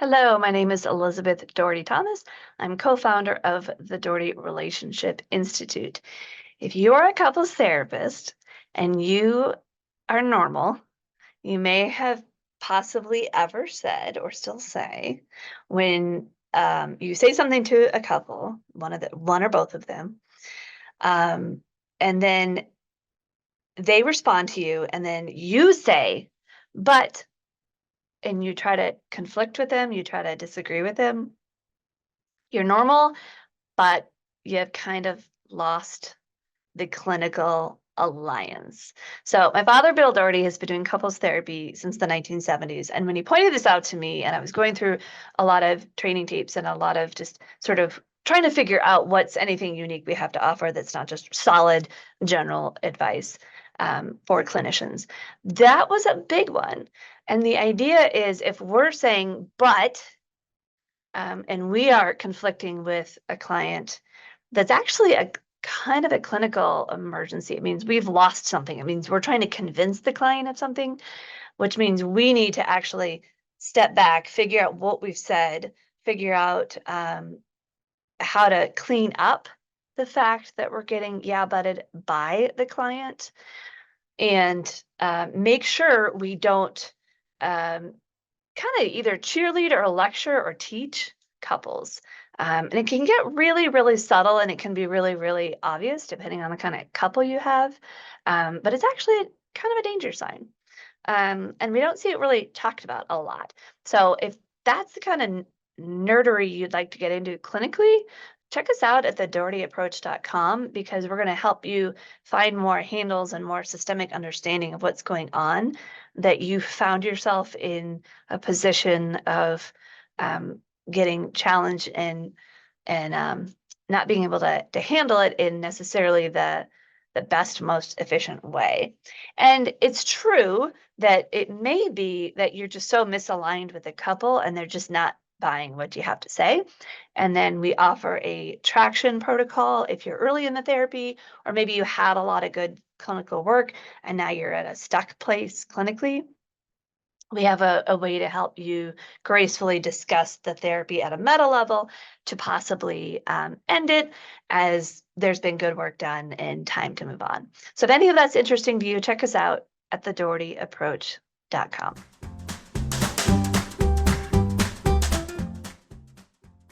Hello, my name is Elizabeth Doherty Thomas. I'm co-founder of the Doherty Relationship Institute. If you are a couples therapist and you are normal, you may have possibly ever said or still say when you say something to a couple, one or both of them, um, and then they respond to you, and then you say, but, and you try to conflict with them, you try to disagree with them. You're normal, but you've kind of lost the clinical alliance. So my father, Bill Doherty, has been doing couples therapy since the 1970s. And when he pointed this out to me, and I was going through a lot of training tapes and a lot of just sort of trying to figure out what's anything unique we have to offer that's not just solid general advice for clinicians, that was a big one. And the idea is if we're saying, but and we are conflicting with a client that's actually a kind of a clinical emergency. It means we've lost something. It means we're trying to convince the client of something, which means we need to actually step back, figure out what we've said, figure out how to clean up the fact that we're getting yeah butted by the client, and make sure we don't kind of either cheerlead or lecture or teach couples. And it can get really, really subtle and it can be really, really obvious depending on the kind of couple you have. But it's actually kind of a danger sign. And we don't see it really talked about a lot. So if that's the kind of nerdery you'd like to get into clinically, check us out at thedohertyapproach.com because we're going to help you find more handles and more systemic understanding of what's going on that you found yourself in a position of getting challenged and not being able to handle it in necessarily the best, most efficient way. And it's true that it may be that you're just so misaligned with a couple and they're just not buying what you have to say. And then we offer a traction protocol if you're early in the therapy, or maybe you had a lot of good clinical work and now you're at a stuck place clinically. We have a way to help you gracefully discuss the therapy at a meta level to possibly end it as there's been good work done and time to move on. So if any of that's interesting to you, check us out at thedohertyapproach.com.